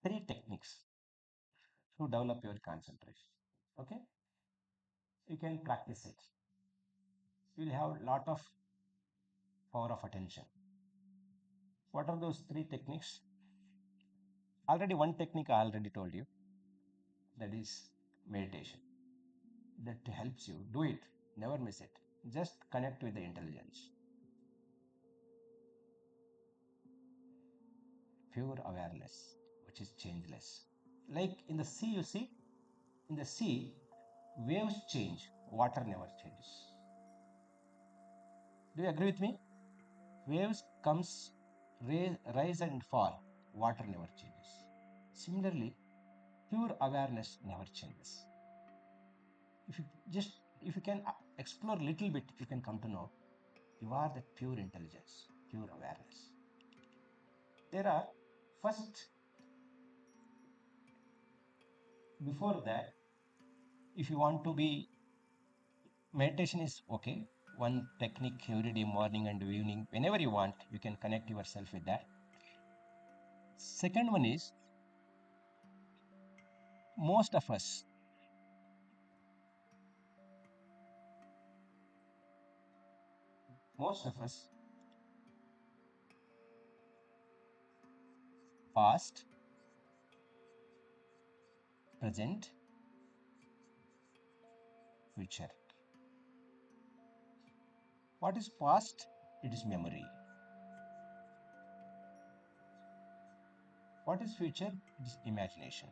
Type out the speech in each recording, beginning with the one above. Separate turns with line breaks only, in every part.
three techniques to develop your concentration. Okay, you can practice it. You will have a lot of power of attention. What are those three techniques? Already one technique I already told you, that is meditation. That helps you. Do it. Never miss it. Just connect with the intelligence. Pure awareness, which is changeless. Like in the sea, you see, in the sea, waves change, water never changes. Do you agree with me? Waves comes, rise and fall, water never changes. Similarly, pure awareness never changes. If you just, if you can explore a little bit, you can come to know you are the pure intelligence, pure awareness. There are, first, before that, if you want to be, meditation is okay. One technique every day, morning and evening, whenever you want, you can connect yourself with that. Second one is, most of us, most of us, past, present, future. What is past? It is memory. What is future? It is imagination.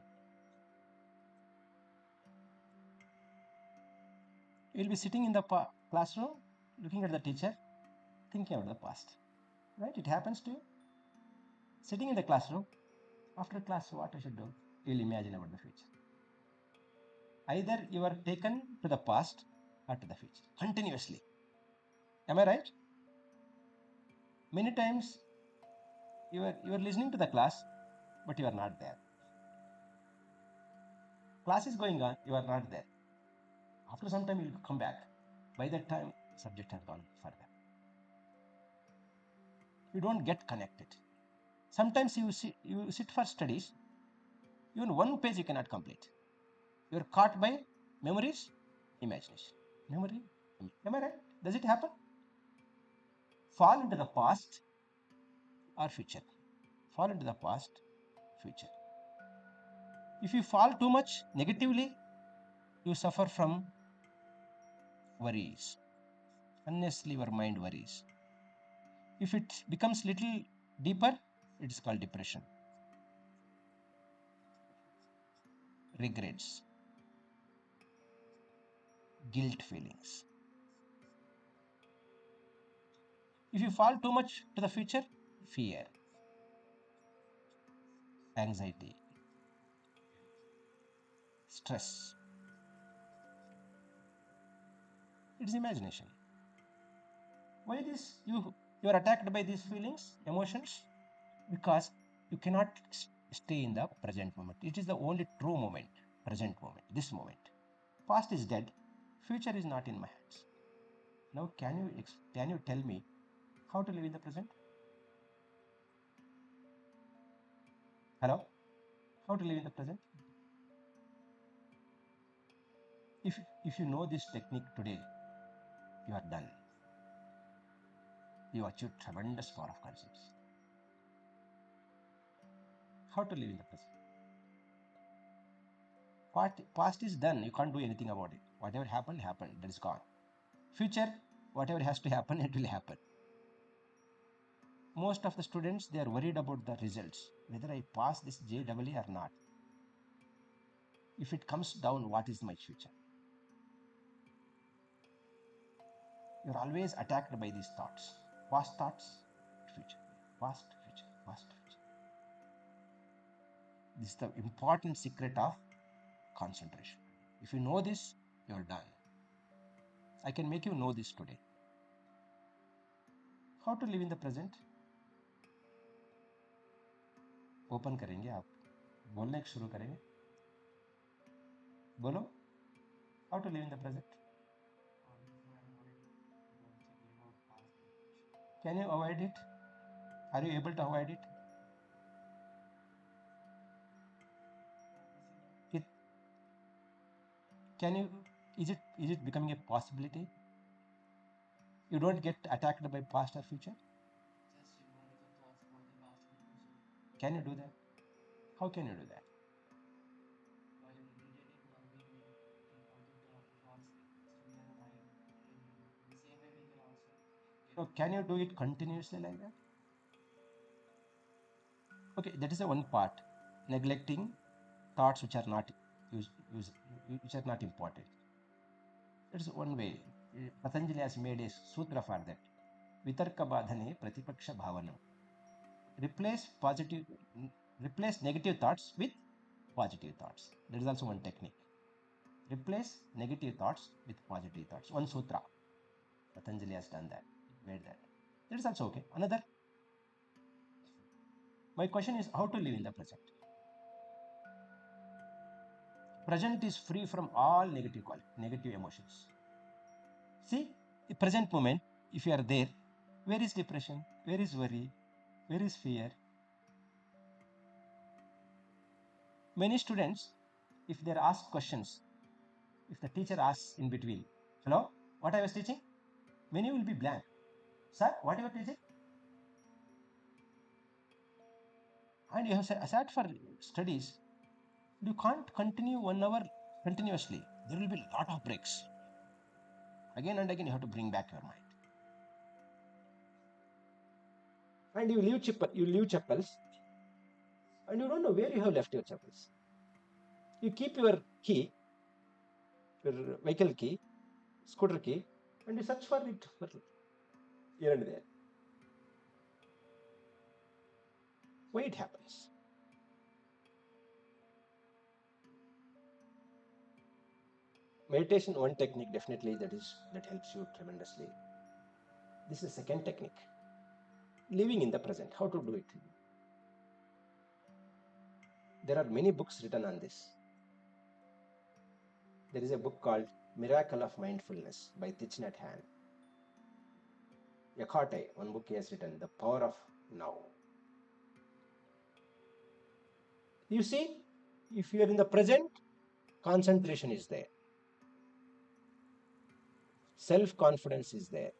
You will be sitting in the classroom, looking at the teacher, thinking about the past. Right? It happens to you. Sitting in the classroom, after class, what I should do? You will imagine about the future. Either you are taken to the past or to the future, continuously. Am I right? Many times you are listening to the class, but you are not there. Class is going on, you are not there. After some time, you will come back. By that time, subject has gone further. You don't get connected. Sometimes you sit for studies, even one page you cannot complete. You are caught by memories, imagination. Memory, am I right? Does it happen? Fall into the past or future. Fall into the past, future. If you fall too much negatively, you suffer from worries. Unnecessarily, your mind worries. If it becomes little deeper, it is called depression, regrets, guilt feelings. If you fall too much to the future, fear, anxiety, stress. It is imagination. Why this? You are attacked by these feelings, emotions? Because you cannot stay in the present moment. It is the only true moment, present moment, this moment. Past is dead, future is not in my hands. Now, can you tell me how to live in the present? Hello? How to live in the present? If you know this technique today, you are done. You achieve tremendous power of consciousness. How to live in the present? Past is done. You can't do anything about it. Whatever happened, happened. That is gone. Future, whatever has to happen, it will happen. Most of the students, they are worried about the results, whether I pass this JEE or not. If it comes down, what is my future? You're always attacked by these thoughts. Past thoughts, future. Past, future, past, future. This is the important secret of concentration. If you know this, you're done. I can make you know this today. How to live in the present? Open करेंगे आप, बोलने शुरू करेंगे. बोलो. How to live in the present? Can you avoid it? Are you able to avoid it? Can you, is it becoming a possibility? You don't get attacked by past or future? Can you do that? How can you do that? So can you do it continuously like that? Okay, that is the one part. Neglecting thoughts which are not use, which are not important. That is one way. Patanjali has made a sutra for that. Vitarka badhane pratipaksha bhavanam. Replace positive, replace negative thoughts with positive thoughts. That is also one technique. Replace negative thoughts with positive thoughts. One sutra. Patanjali has done that. Made that. That is also okay. Another. My question is how to live in the present. Present is free from all negative emotions. See, the present moment, if you are there, where is depression? Where is worry? Where is fear? Many students, if they are asked questions, if the teacher asks in between, hello, what I was teaching? Many will be blank. Sir, what you are teaching? And you have sat for studies. You can't continue 1 hour continuously. There will be a lot of breaks. Again and again, you have to bring back your mind. And you leave chapels, and you don't know where you have left your chapels. You keep your key, your vehicle key, scooter key, and you search for it for here and there. Why it happens? Meditation, one technique definitely that helps you tremendously. This is the second technique. Living in the present. How to do it? There are many books written on this. There is a book called Miracle of Mindfulness by Thich Nhat Hanh. Eckhart Tolle, one book he has written, The Power of Now. You see, if you are in the present, concentration is there. Self-confidence is there.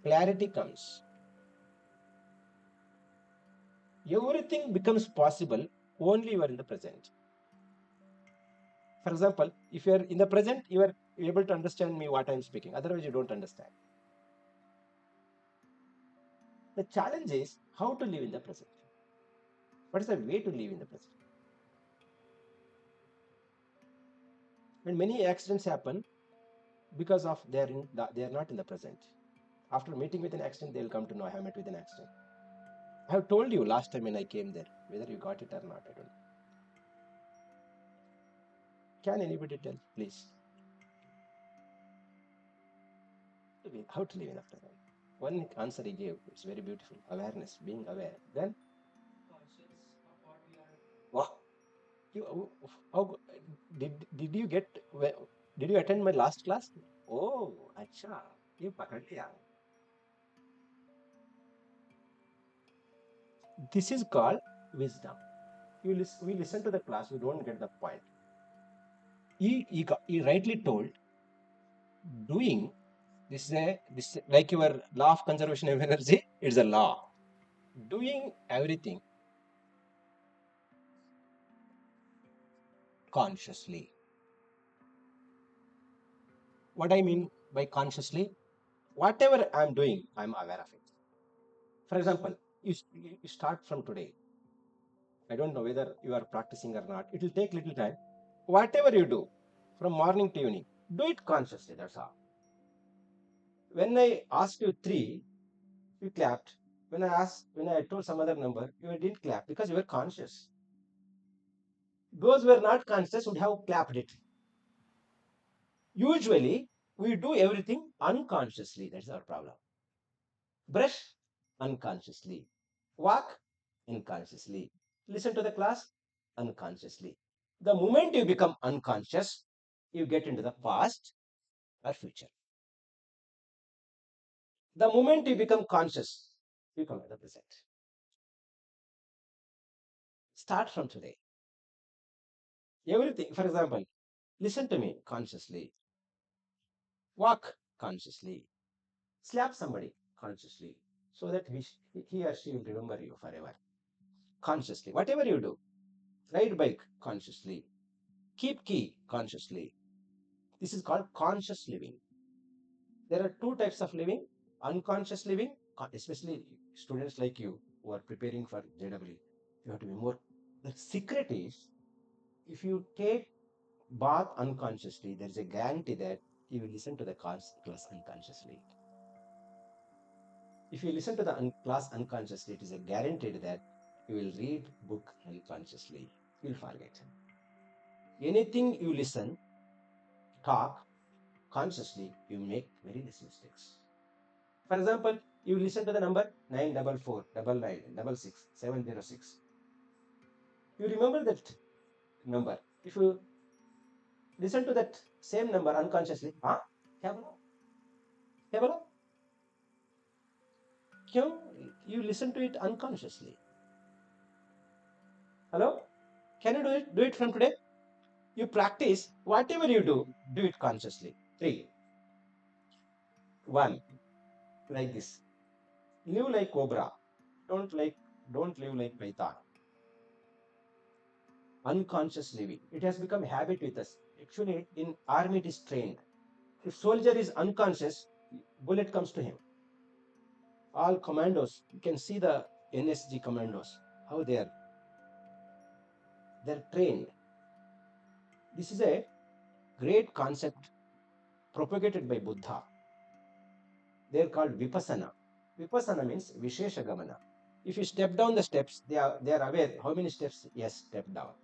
Clarity comes. Everything becomes possible only you are in the present. For example, if you are in the present, you are able to understand me what I am speaking. Otherwise, you don't understand. The challenge is how to live in the present. What is the way to live in the present? And many accidents happen because of they are not in the present. After meeting with an accident, they will come to know I have met with an accident. I have told you last time when I came there, whether you got it or not, I don't know. Can anybody tell, please? How to live in the present? One answer he gave, it's very beautiful. Awareness, being aware. Then, wow, you, how, did you get, did you attend my last class? Oh, acha, you pakad liya. This is called wisdom. We listen to the class, we don't get the point. He rightly told, doing this like your law of conservation of energy, it's a law. Doing everything consciously. What I mean by consciously, whatever I'm doing, I'm aware of it. For example, you start from today. I don't know whether you are practicing or not. It will take little time. Whatever you do, from morning to evening, do it consciously. That's all. When I asked you three, you clapped. When I told some other number, you didn't clap because you were conscious. Those who were not conscious would have clapped it. Usually, we do everything unconsciously. That's our problem. Brush unconsciously. Walk unconsciously. Listen to the class unconsciously. The moment you become unconscious, you get into the past or future. The moment you become conscious, you come to the present. Start from today. Everything, for example, Listen to me consciously. Walk consciously. Slap somebody consciously so that he or she will remember you forever. Consciously. Whatever you do, ride bike consciously. Keep key consciously. This is called conscious living. There are two types of living: unconscious living, especially students like you who are preparing for JW. You have to be more. The secret is, if you take bath unconsciously, there is a guarantee that you will listen to the class unconsciously. If you listen to the class unconsciously, it is a guaranteed that you will read book unconsciously. You'll forget. Anything you listen, talk consciously, you make very less mistakes. For example, you listen to the number 9449966. You remember that number. If you listen to that same number unconsciously, huh? क्या बोला? क्या बोला? क्यों? You listen to it unconsciously. Hello? Can you do it? Do it from today? You practice whatever you do it consciously. 3, 1, like this. Live like cobra. Don't live like python. Unconscious living. It has become habit with us. Actually, in army it is trained. If soldier is unconscious, bullet comes to him. All commandos, you can see the NSG commandos, how they're trained. This is a great concept propagated by Buddha. They're called vipassana. Vipassana means vishesha gamana. If you step down the steps, they are aware how many steps he has stepped down.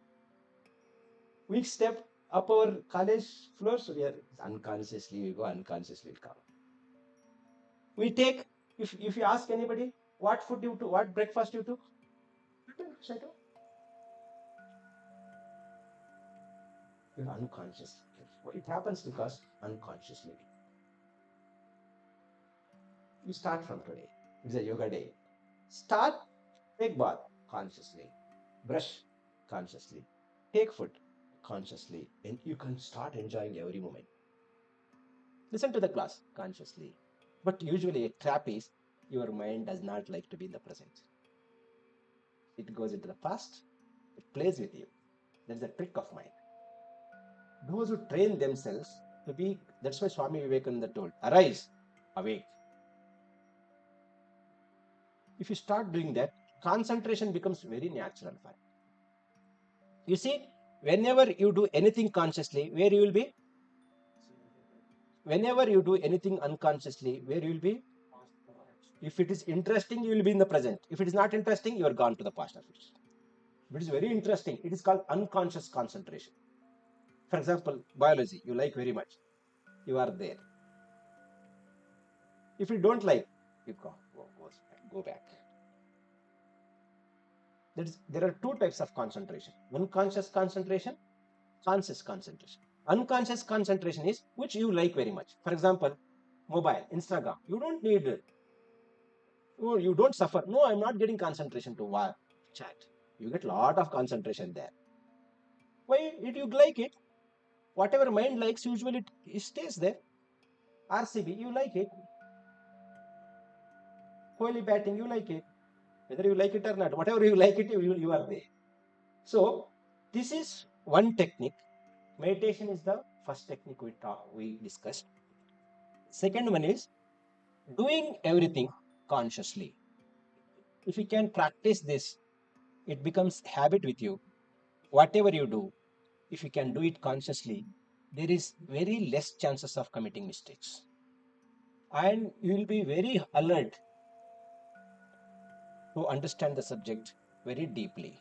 We step up our college floors, we are unconsciously, we go unconsciously will come. We take, if you ask anybody what food you took, what breakfast you took, you're unconscious. It happens because unconsciously. You start from today. It's a yoga day. Start, take bath consciously, brush consciously, take food consciously, and you can start enjoying every moment. Listen to the class consciously. But usually a trap is your mind does not like to be in the present. It goes into the past, it plays with you. That's the trick of mind. Those who train themselves to be, that's why Swami Vivekananda told, arise, awake. If you start doing that, concentration becomes very natural for you. You see, whenever you do anything consciously, where you will be? Whenever you do anything unconsciously, where you will be? If it is interesting, you will be in the present. If it is not interesting, you are gone to the past or future. It is very interesting. It is called unconscious concentration. For example, biology, you like very much. You are there. If you don't like, you go back. There are two types of concentration: unconscious concentration, conscious concentration. Unconscious concentration is which you like very much. For example, mobile, Instagram. You don't need it. Oh, you don't suffer. No, I'm not getting concentration to chat. You get a lot of concentration there. Why did you like it? Whatever mind likes, usually it stays there. RCB, you like it. Kohli batting, you like it. Whether you like it or not, whatever you like it, you are there. So this is one technique. Meditation is the first technique we discussed. Second one is doing everything consciously. If you can practice this, it becomes habit with you. Whatever you do, if you can do it consciously, there is very less chances of committing mistakes. And you will be very alert to understand the subject very deeply.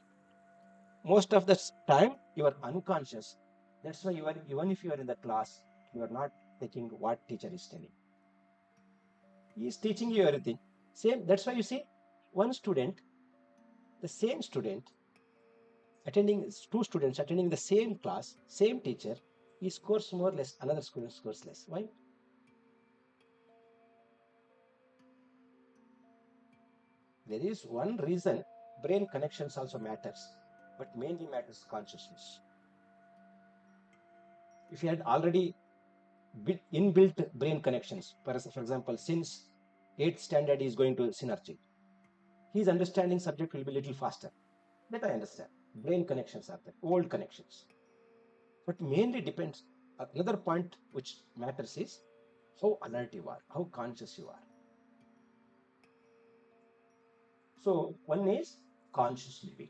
Most of the time, you are unconscious. That's why even if you are in the class, you are not taking what teacher is telling. He is teaching you everything. Same. That's why you see, the same student, two students attending the same class, same teacher, he scores more or less, another student scores less. Why? There is one reason. Brain connections also matters, but mainly matters consciousness. If he had already inbuilt brain connections, for example, since 8th standard he is going to synergy, his understanding subject will be little faster. That I understand. Brain connections are there, old connections. But mainly depends. Another point which matters is how alert you are, how conscious you are. So one is conscious living.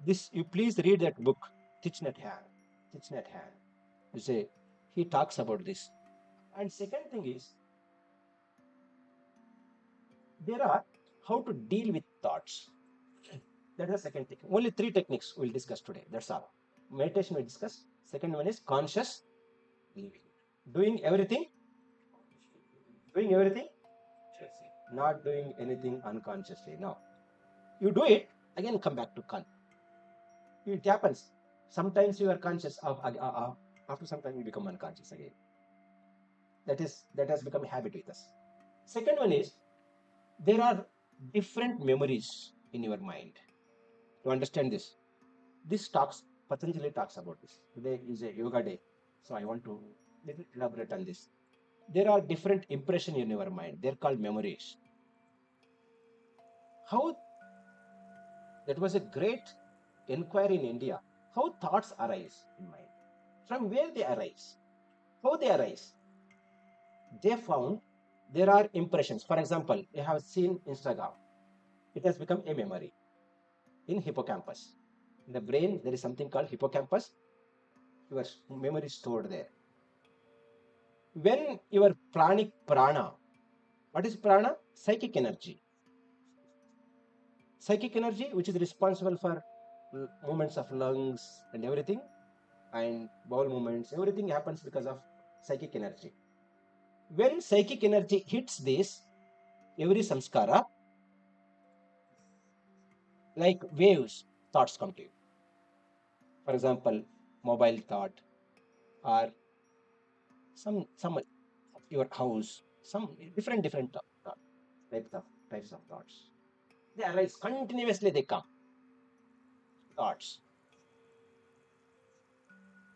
This you please read that book, Thich Nhat Hanh. Thich Nhat Hanh. You say he talks about this. And second thing is there are how to deal with thoughts. That's the second thing. Only three techniques we'll discuss today. That's all. Meditation we discuss. Second one is conscious living. Doing everything, doing everything, not doing anything unconsciously. No. You do it, again come back to con. It happens. Sometimes you are conscious of after some time you become unconscious again. That has become a habit with us. Second one is there are different memories in your mind. To understand this, Patanjali talks about this. Today is a yoga day, so I want to little elaborate on this. There are different impression in your mind. They're called memories. How that was a great inquiry in India. How thoughts arise in mind? From where they arise? How they arise? They found there are impressions. For example, you have seen Instagram. It has become a memory in hippocampus. In the brain, there is something called hippocampus. Your memory is stored there. When your pranic prana, what is prana? Psychic energy. Psychic energy, which is responsible for movements of lungs and everything, and bowel movements, everything happens because of psychic energy. When psychic energy hits this, every samskara, like waves, thoughts come to you. For example, mobile thought or some your house, some different types of thoughts. They arise continuously. They come thoughts.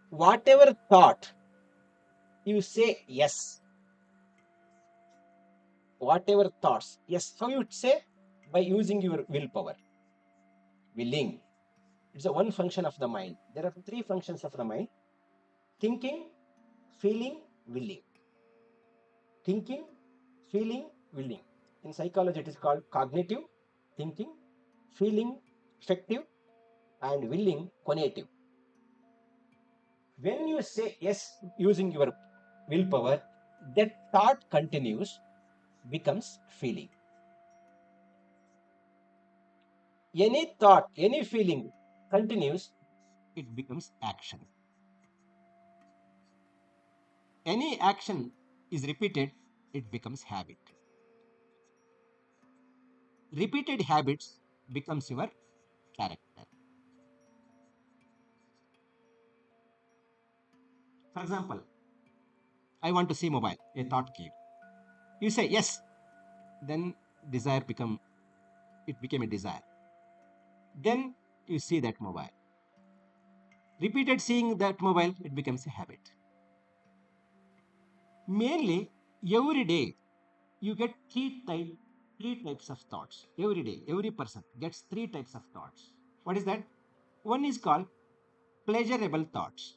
Whatever thought you say yes, whatever thoughts yes. How you would say? By using your willpower, willing. It's a one function of the mind. There are three functions of the mind: thinking, feeling, willing. Thinking, feeling, willing. In psychology, it is called cognitive, thinking, feeling, effective, and willing, conative. When you say yes using your willpower, that thought continues, becomes feeling. Any thought, any feeling continues, it becomes action. Any action is repeated, it becomes habit. Repeated habits becomes your character. For example, I want to see mobile. A thought came. You say yes, then desire become it became a desire. Then you see that mobile. Repeated seeing that mobile, it becomes a habit. Mainly, every day you get three types of thoughts. Every day, every person gets three types of thoughts. What is that? One is called pleasurable thoughts.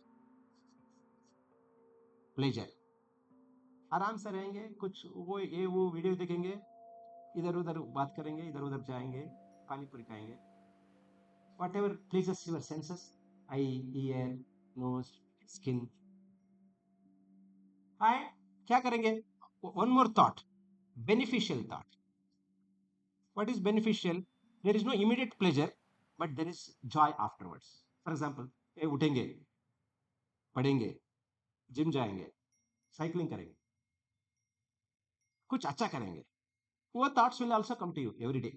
Pleasure. आराम से रहेंगे कुछ वो video देखेंगे इधर उधर बात करेंगे इधर उधर जाएंगे पानी पूरी खाएंगे whatever pleases your senses eye ear nose skin and क्या करेंगे one more thought beneficial thought what is beneficial there is no immediate pleasure but there is joy afterwards for example ये उठेंगे पढ़ेंगे जिम जाएंगे साइकिलिंग करेंगे कुछ अच्छा करेंगे वो thoughts will also come to you every day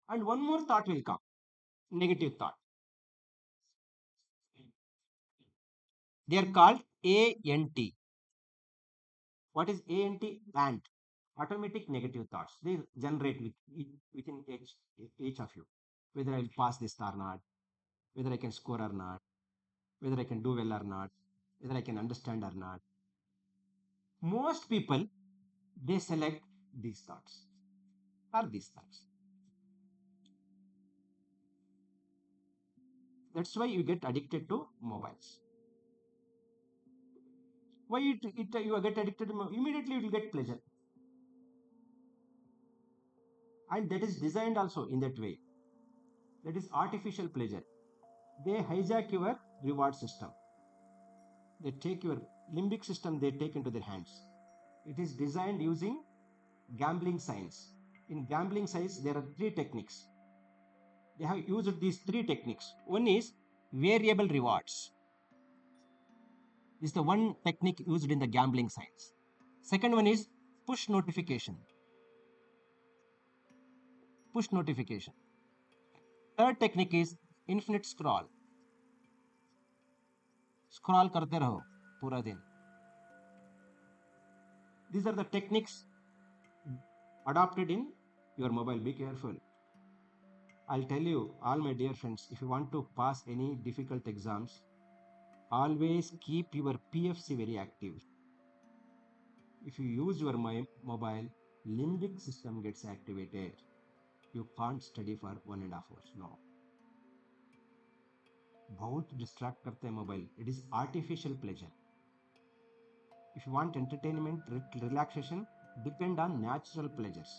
and one more thought will come negative thought they are called ant what is ant ant Automatic negative thoughts, they generate within each of you, whether I'll pass this or not, whether I can score or not, whether I can do well or not, whether I can understand or not. Most people, they select these thoughts or these thoughts. That's why you get addicted to mobiles. Why you get addicted to immediately you will get pleasure. And that is designed also in that way. That is artificial pleasure. They hijack your reward system. They take your limbic system, they take into their hands. It is designed using gambling science. In gambling science, there are three techniques. They have used these three techniques. One is variable rewards. This is the one technique used in the gambling science. Second one is push notification. Push notification. Third technique is infinite scroll. Scroll करते रहो पूरा दिन. These are the techniques adopted in your mobile. Be careful. I'll tell you, all my dear friends, if you want to pass any difficult exams, always keep your PFC very active. If you use your mobile, limbic system gets activated. You can't study for 1.5 hours. No. बहुत distract करते हैं mobile. It is artificial pleasure. If you want entertainment, relaxation, depend on natural pleasures.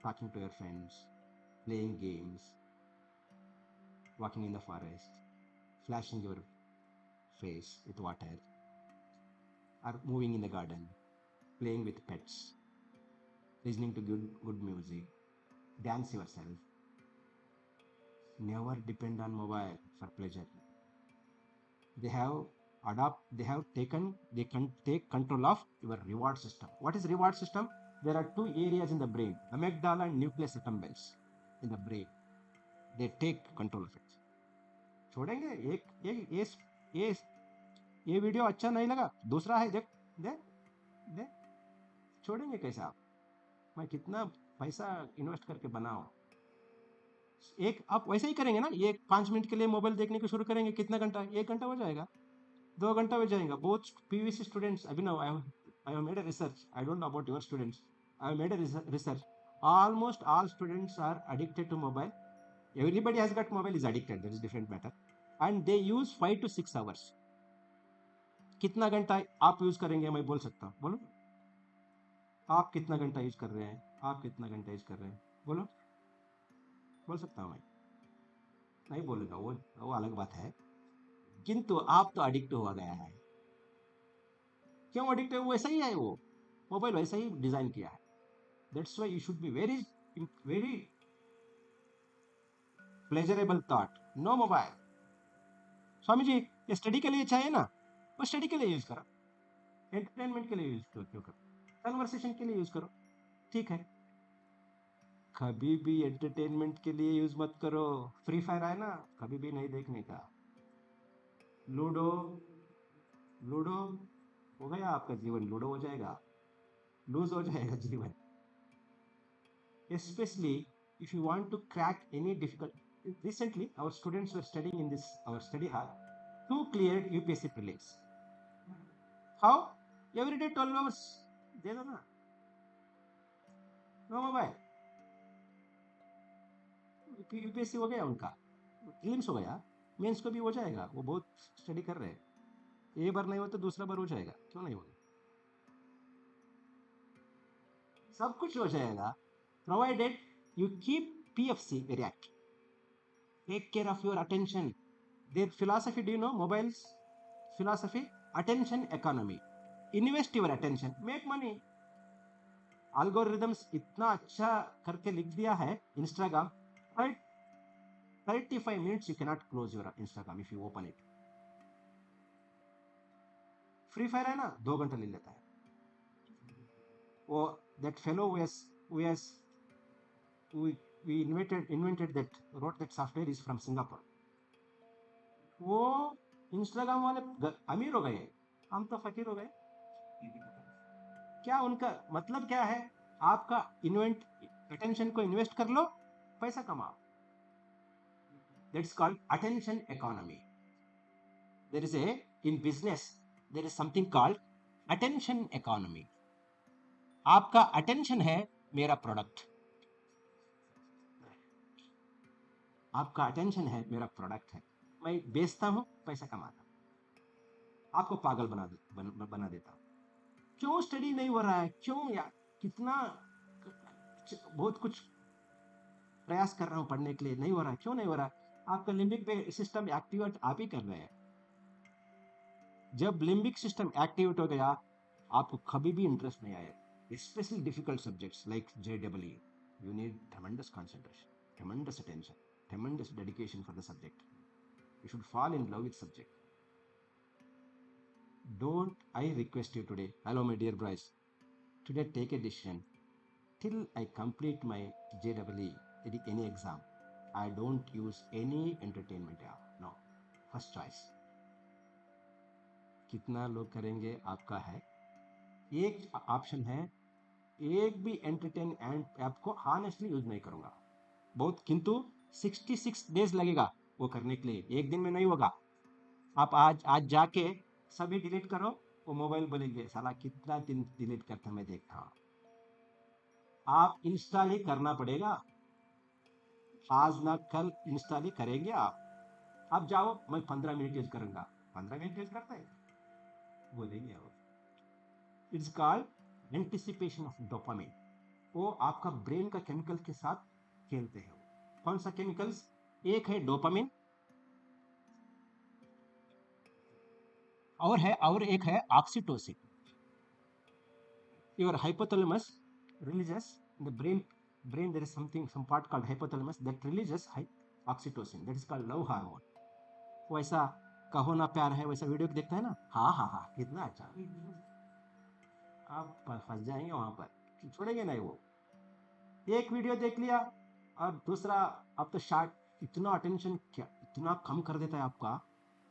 Talking to your friends, playing games, walking in the forest, flashing your face with water, or moving in the garden, playing with pets, listening to good music, dance yourself. Never depend on mobile for pleasure. They can take control of your reward system. What is reward system? There are two areas in the brain, amygdala and nucleus accumbens in the brain. They take control of it. छोड़ेंगे ये video अच्छा नहीं लगा, दूसरा है, देख दे दे छोड़ेंगे कैसे आप? मैं कितना पैसा इन्वेस्ट करके बनाऊं? एक आप वैसे ही करेंगे ना, ये 5 मिनट के लिए मोबाइल देखने को शुरू करेंगे, कितना घंटा? 1 घंटा हो जाएगा, 2 घंटा हो जाएगा. बोथ PVC स्टूडेंट्स, अभी ना I have made a research. I don't know about your students. I have made a research. Almost all students are addicted to mobile. Everybody has got mobile is addicted. That is different matter. And they use 5 to 6 hours. कितना घंटा आप use करेंगे मैं बोल सकता हूँ? बोलो आप कितना घंटा यूज कर रहे हैं? आप कितना घंटा यूज कर रहे हैं? बोलो, बोल सकता हूँ मैं? नहीं बोलेगा, वो अलग बात है. किंतु आप तो अडिक्ट हुआ गया है. क्यों अडिक्ट है? वैसा ही है, वो मोबाइल वैसा ही डिजाइन किया है. That's why you should be very very pleasurable thought. No mobile. Swami ji, ये स्टडी के लिए चाहिए ना, वो स्टडी के लिए यूज करो, एंटरटेनमेंट के लिए यूज क्यों करो, कन्वर्सेशन के लिए यूज करो, ठीक है. कभी भी एंटरटेनमेंट के लिए यूज मत करो. फ्री फायर है ना, कभी भी नहीं देखने का. लूडो, लूडो हो गया आपका जीवन, लूडो हो जाएगा, लूज हो जाएगा जीवन. Especially if you want to crack any difficult. Recently, our students were studying in this our study hall. 2 cleared UPSC prelims. How? Every day 12 hours. दे दो ना. No mobile. UPSC हो गया उनका, प्रीलिम्स हो गया, मेंस को भी हो जाएगा. वो बहुत स्टडी कर रहे हैं. एक बार नहीं हो तो दूसरा बार हो जाएगा, क्यों नहीं होगा? सब कुछ हो जाएगा, provided you keep PFC very active. Take care of your attention. Their philosophy, do you know mobiles philosophy? Attention economy. Invest your attention, make money. Algorithms इतना अच्छा करके लिख दिया है Instagram. 35 minutes you cannot close your Instagram if you open it. Free Fire है ना, 2 घंटा ले लेता है. वो that fellow we invented that, wrote that software is from Singapore. वो इंस्टाग्राम वाले अमीर हो गए, हम तो फकीर हो गए. क्या उनका मतलब क्या है? आपका इन्वेंट अटेंशन को इन्वेस्ट कर लो, पैसा कमाओ. That's called attention economy. There is a, in business, there is something called attention economy. आपका अटेंशन है मेरा प्रोडक्ट. आपका अटेंशन है मेरा प्रोडक्ट है. मैं बेचता हूं, पैसा कमाता हूं, आपको पागल बना देता हूं. क्यों स्टडी नहीं हो रहा है? क्यों यार? कितना बहुत कुछ प्रयास कर रहा हूं पढ़ने के लिए, नहीं हो रहा है. क्यों नहीं हो रहा है? आपका लिम्बिक सिस्टम एक्टिवेट आप ही कर रहे हैं. जब लिम्बिक सिस्टम एक्टिवेट हो गया, आपको कभी भी इंटरेस्ट नहीं आया. Especially difficult subjects like JEE, you need tremendous concentration, tremendous attention, tremendous dedication for the subject. You should fall in love with subject. Don't, I request you today, hello my dear boys, today take a decision. Till I complete my JEE, any exam, I don't use any entertainment app. No, first choice. कितना लोग करेंगे आपका है. एक option है, एक भी entertain app को हॉनेस्टली यूज नहीं करूंगा. बहुत, किंतु 66 डेज लगेगा वो करने के लिए, एक दिन में नहीं होगा. आप आज जाके सभी डिलीट करो, वो मोबाइल बोलेंगे साला कितना दिन डिलीट करता मैं देखता हूं. आप इंस्टॉल ही करना पड़ेगा. आज ना कल इंस्टॉल ही करेंगे आप जाओ मैं 15 मिनट यूज करूंगा. 15 मिनट यूज करते हैं बोलेंगे आप. It's called anticipation of dopamine. वो आपका ब्रेन का केमिकल के साथ खेलते हैं. कौन सा केमिकल्स? एक है डोपामिन और एक है oxytocin. Your hypothalamus releases in the brain there is some part called hypothalamus that releases oxytocin, that is called love hormone. वैसा कहो ना प्यार है वैसा वीडियो देखता है ना, हाँ हाँ हाँ कितना अच्छा. आप फंस जाएंगे वहां पर, छोड़ेंगे नहीं वो. एक वीडियो देख लिया और दूसरा, अब तो शार्ट इतना अटेंशन क्या इतना कम कर देता है आपका.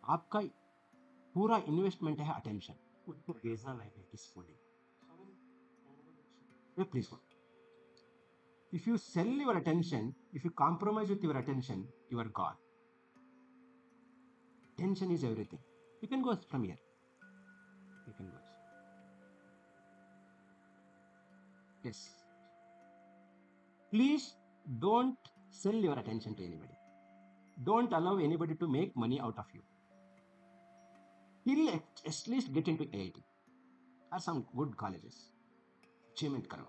आपका पूरा इन्वेस्टमेंट है अटेंशन, उसको भेजना नहीं है किसको. Please, if you sell your attention, if you compromise with your attention, you are gone. Attention is everything. You can go from here. You can go. Yes. Please don't sell your attention to anybody. Don't allow anybody to make money out of you. Till at least get into IIT or some good colleges. Achievement करो.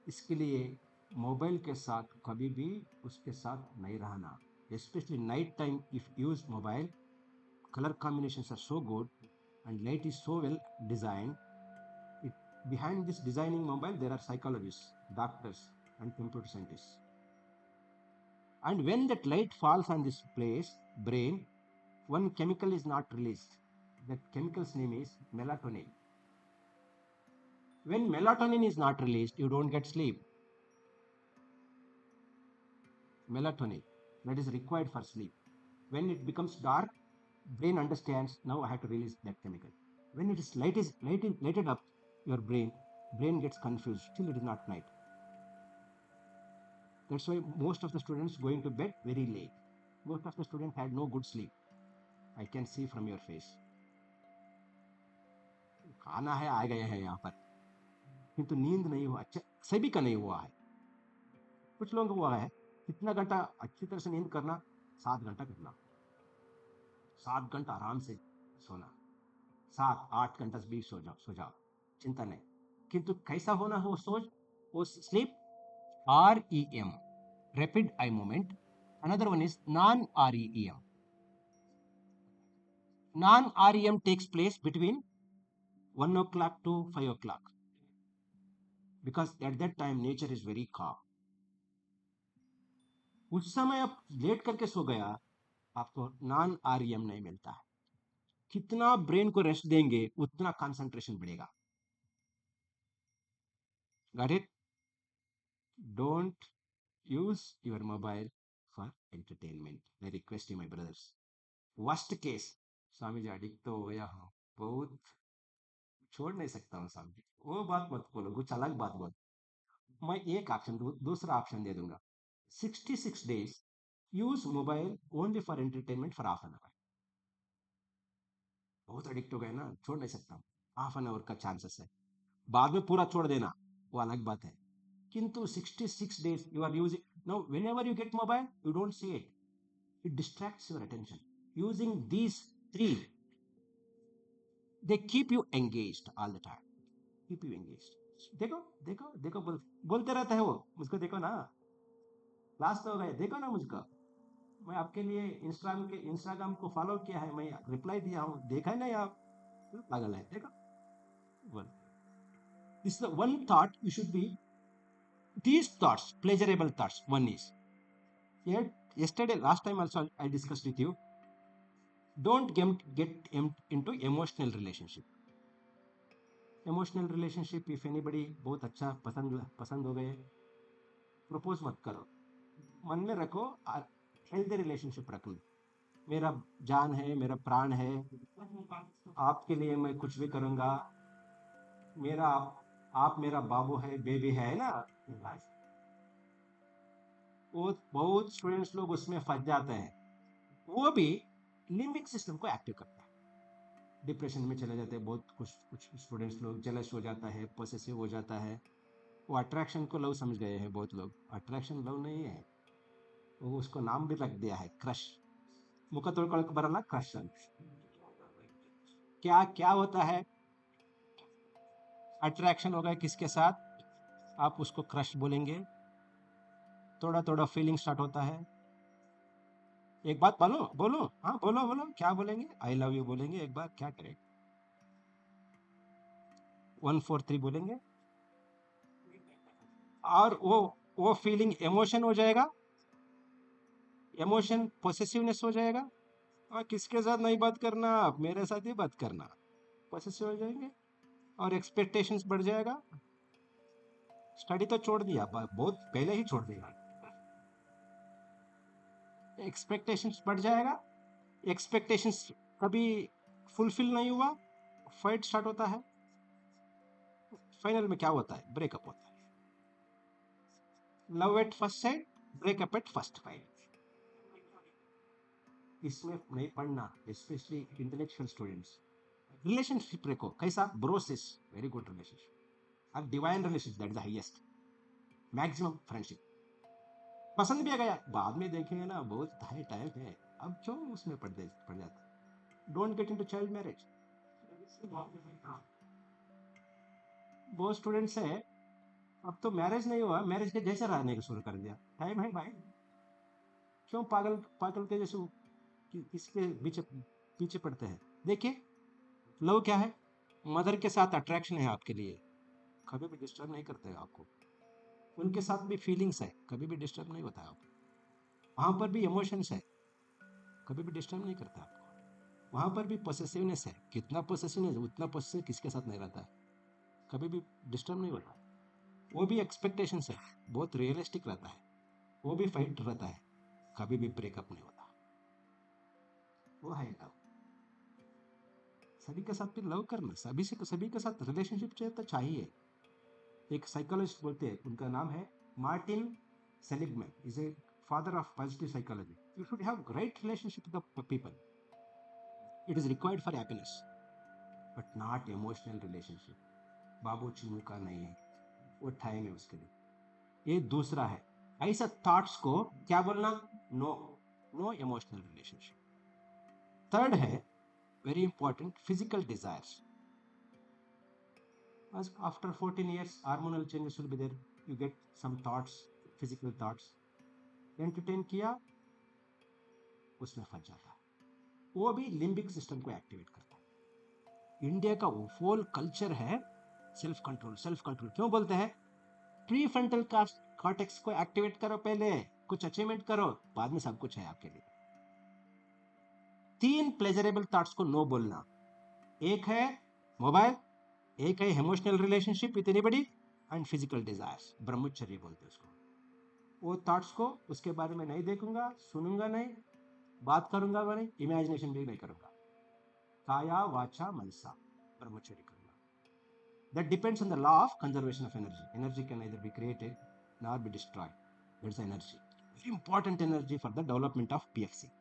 इसके लिए mobile के साथ कभी भी उसके साथ नहीं रहना. Especially night time, if you use mobile, color combinations are so good and light is so well designed. Behind this designing mobile, there are psychologists, doctors, and computer scientists. And when that light falls on this place, brain, one chemical is not released. That chemical's name is melatonin. When melatonin is not released, you don't get sleep. Melatonin, that is required for sleep. When it becomes dark, brain understands now I have to release that chemical. When it is lighted up, your brain gets confused till it is not night. That's why most of the students going to bed very late. Most of the students had no good sleep. I can see from your face. खाना है आ गया है यहाँ पर, किंतु नींद नहीं हुआ. अच्छा, सभी का नहीं हुआ है, कुछ लोगों को हुआ है. कितना घंटा अच्छी तरह से नींद करना? 7 घंटा करना. 7 घंटा आराम से सोना. 7-8 घंटा भी सो जाओ, चिंता नहीं. किंतु कैसा होना हो सोच, वो sleep. REM, rapid eye movement. Another one is non-REM. Non-REM takes place between 1 o'clock to 5 o'clock because at that time nature is very calm. उस समय आप लेट करके सो गया, आपको नॉन REM नहीं मिलता है. कितना ब्रेन को रेस्ट देंगे उतना कंसंट्रेशन बढ़ेगा. Got it? Don't use your mobile for entertainment. I request you, my brothers. Worst case, Swami ji addict तो हो गया हूँ, बहुत
छोड़ नहीं सकता हूँ साहब, वो बात मत बोलो, कुछ अलग बात बोलो। मैं एक ऑप्शन दूसरा ऑप्शन दे दूंगा। 66 days use mobile only for entertainment for half an hour. बहुत एडिक्ट हो गए ना, छोड़ नहीं सकता हूँ। हाफ एन आवर का चांसेस है, बाद में पूरा छोड़ देना वो अलग बात है। किंतु 66 days you are using, now whenever you get mobile you don't see it, it distracts your attention. Using these three, they keep you engaged all the time, keep you engaged. देखो देखो देखो, बोलते रहता है वो, मुझको देखो ना, क्लास तो हो गए, देखो ना मुझको, मैं आपके लिए इंस्टाग्राम को फॉलो किया है, मैं रिप्लाई दिया हूँ, देखा है नहीं आप, पागल है, देखो। बोल, this the one thought you should B, these thoughts, pleasurable thoughts. One is, yet yesterday, last time also I discussed with you, don't get into emotional relationship. Emotional relationship, if anybody बहुत अच्छा पसंद हो गए, propose मत करो, मन में रखो, हेल्दी रिलेशनशिप रखना। मेरा जान है, मेरा प्राण है, आपके लिए मैं कुछ भी करूंगा, मेरा आप मेरा बाबू है, बेबी है ना। वो बहुत स्टूडेंट्स लोग उसमें फंस जाते हैं। वो भी लिम्बिक सिस्टम को एक्टिव करता है, डिप्रेशन में चले जाते हैं बहुत कुछ कुछ स्टूडेंट्स लोग, जेलस हो जाता है, पोसेसिव हो जाता है। वो अट्रैक्शन को लव समझ गए हैं बहुत लोग, अट्रैक्शन लव नहीं है, वो उसको नाम भी रख दिया है क्रश। मुख तोड़ बरला क्रश। क्या क्या होता है, अट्रैक्शन हो गया किसके साथ, आप उसको क्रश बोलेंगे, थोड़ा थोड़ा फीलिंग स्टार्ट होता है। एक बात बोलो बोलो, हाँ बोलो बोलो, क्या बोलेंगे, आई लव यू बोलेंगे एक बार, क्या करें, 1 4 3 बोलेंगे, और वो फीलिंग इमोशन हो जाएगा, इमोशन पोसेसिवनेस हो जाएगा, और किसके साथ नहीं बात करना, आप मेरे साथ ही बात करना, पोसेसिव हो जाएंगे, और एक्सपेक्टेशंस बढ़ जाएगा। स्टडी तो छोड़ दिया, बहुत पहले ही छोड़ दिया, एक्सपेक्टेशंस बढ़ जाएगा, एक्सपेक्टेशंस कभी फुलफिल नहीं हुआ, फाइट स्टार्ट होता है, फाइनल में क्या होता है, ब्रेकअप होता है। Love at first sight, breakup at first fight. इसमें नहीं पढ़ना, स्पेशली इंटेलेक्चुअल स्टूडेंट्स। रिलेशनशिप देखो कैसा, ब्रोसिस, वेरी गुड रिलेशनशिप, और divine relationship, that is the highest, maximum friendship. पसंद भी आ गया, बाद में देखेंगे ना, बहुत हाई टाइम है, अब क्यों उसमें पड़ जाता। Don't get into child marriage. बहुत स्टूडेंट्स है, अब तो मैरिज नहीं हुआ, मैरिज के जैसे रहने को शुरू कर दिया, टाइम है भाई, क्यों पागल पागल के जैसे इसके पीछे पीछे पड़ते हैं। देखिए, लव क्या है, मदर के साथ अट्रैक्शन है आपके लिए, कभी भी डिस्टर्ब नहीं करते आपको, उनके साथ भी फीलिंग्स है, कभी भी डिस्टर्ब नहीं होता है आपको, वहां पर भी इमोशंस है, कभी भी डिस्टर्ब नहीं करता आपको, वहां पर भी पोसेसिवनेस है, कितना पोसेसिवनेस, उतना पोसेसिव किसके साथ नहीं रहता है, कभी भी डिस्टर्ब नहीं होता। वो भी एक्सपेक्टेशंस है, बहुत रियलिस्टिक रहता है, वो भी फाइट रहता है, कभी भी ब्रेकअप नहीं होता, वो है लव। सभी के साथ फिर लव करना, सभी के साथ रिलेशनशिप तो चाहिए। एक साइकोलॉजिस्ट बोलते हैं, उनका नाम है Martin Seligman, is a father of positive psychology. You should have great relationship with the people, it is required for happiness, but not emotional relationship. बाबू चिन्नू का नहीं है, वो टाइम है उसके लिए। ये दूसरा है, ऐसा थॉट्स को क्या बोलना, no, no emotional relationship. Third है, very important, physical desires. After 14 years, hormonal changes will be there. You get some thoughts, physical thoughts. Entertain किया, उसमें फंस जाता है, वो भी लिम्बिक सिस्टम को एक्टिवेट करता है। इंडिया का होल कल्चर है सेल्फ कंट्रोल, सेल्फ कंट्रोल क्यों बोलते हैं, प्री फ्रंटल कॉर्टेक्स को एक्टिवेट करो, पहले कुछ अचीवमेंट करो, बाद में सब कुछ है आपके लिए। 3 प्लेजरेबल थॉट्स को नो बोलना, एक है मोबाइल, एक है emotional relationship with anybody, and physical desires, ब्रह्मचर्य बोलते हैं उसको। वो थॉट्स को, उसके बारे में नहीं देखूंगा, सुनूंगा नहीं, बात करूंगा नहीं, इमेजिनेशन भी नहीं करूंगा, काया वाचा मनसा, ब्रह्मचर्य करूंगा। That depends on the law of conservation of energy. Energy can neither be created nor be destroyed. That's the energy. Very important energy for the development of PFC.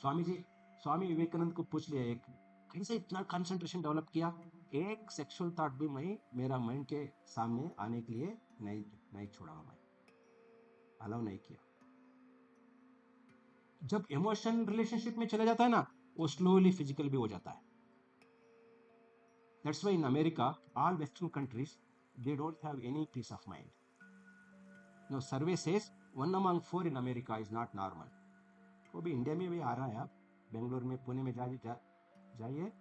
Swami Vivekananda को पूछ लिया, एक कैसे इतना कंसंट्रेशन डेवलप किया? एक सेक्सुअल थॉट भी मैं मेरा माइंड के सामने आने के लिए नहीं छोड़ा, मैं अलाउ नहीं किया। जब इमोशन रिलेशनशिप में चला जाता है ना, वो स्लोली फिजिकल भी हो जाता है। That's why in America, all Western countries, they don't have any peace of mind. Now survey says 1 among 4 in America is not normal. वो भी इंडिया में भी आ रहा है। आप बेंगलोर में, पुणे में जाइए,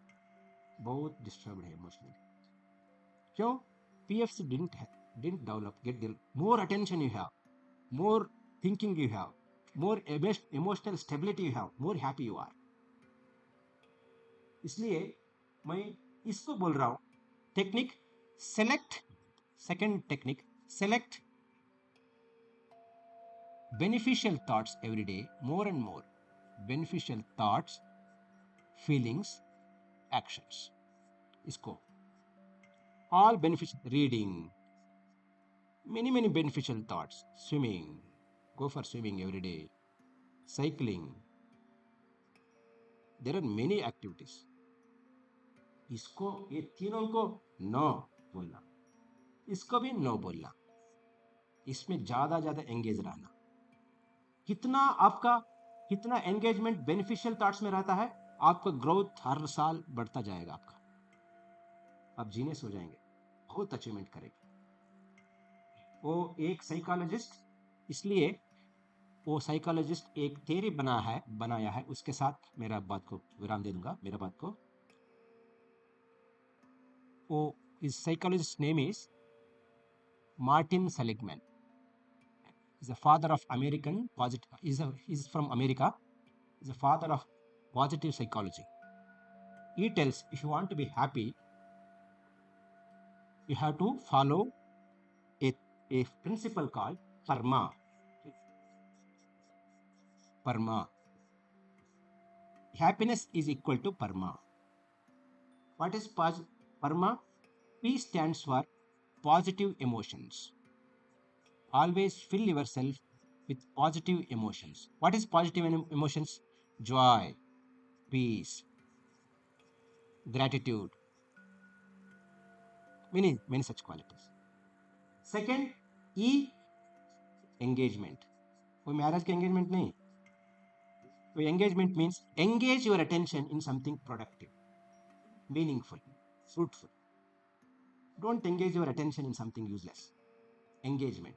बहुत डिस्टर्ब्ड है इमोशनली। क्यों? PFC didn't develop. More attention you have, more thinking you have, more emotional stability you have, more happy you are. इसलिए मैं इसको बोल रहा हूँ technique select, second technique select beneficial thoughts every day, more and more beneficial thoughts, feelings, actions. इसको all beneficial, reading, many beneficial thoughts, swimming, go for swimming every day, cycling, there are many activities. इसको, ये तीनों को no बोलना, इसको भी no बोलना, इसमें ज्यादा एंगेज रहना। कितना एंगेजमेंट बेनिफिशियल थॉट्स में रहता है, आपका ग्रोथ हर साल बढ़ता जाएगा, आप जीनियस हो जाएंगे, बहुत अचीवमेंट करेंगे। वो एक साइकोलॉजिस्ट, इसलिए वो साइकोलॉजिस्ट एक थ्योरी बनाया है, उसके साथ मेरा बात को विराम दे दूंगा। मेरा बात को, वो इस psychologist name is Martin Seligman, is a father of American positive, is from America, is a father of positive psychology. He tells if you want to be happy, you have to follow a principle called karma. Happiness is equal to karma. What is karma? P stands for positive emotions. Always fill yourself with positive emotions. What is positive emotions? Joy, peace, gratitude, many such qualities. Second, E, engagement. वो marriage के engagement नहीं, वो engagement means engage your attention in something productive, meaningful, fruitful. Don't engage your attention in something useless. Engagement.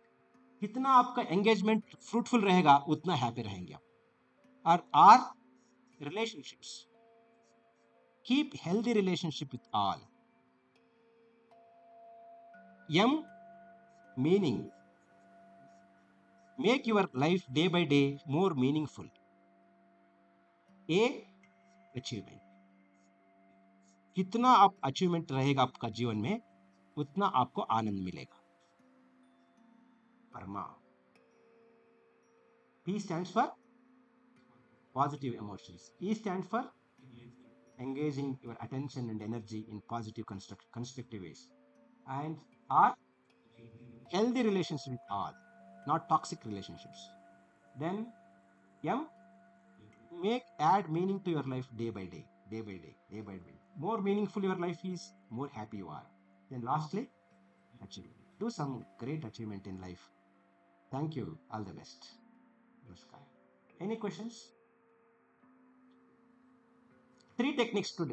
जितना आपका engagement fruitful रहेगा, उतना happy रहेंगे आप। और R, relationships. Keep healthy relationship with all. M, meaning. Make your life day by day more meaningful. A, achievement. जितना आप achievement रहेगा आपका जीवन में, उतना आपको आनंद मिलेगा। परमा। P stands for positive emotions. E stands for engaging your attention and energy in positive constructive ways. And R, healthy relationships with all, not toxic relationships. Then M, add meaning to your life day by day. More meaningful your life is, more happy you are. Then lastly, achievement. Do some great achievement in life. Thank you. All the best. Namaskar. Any questions? 3 techniques to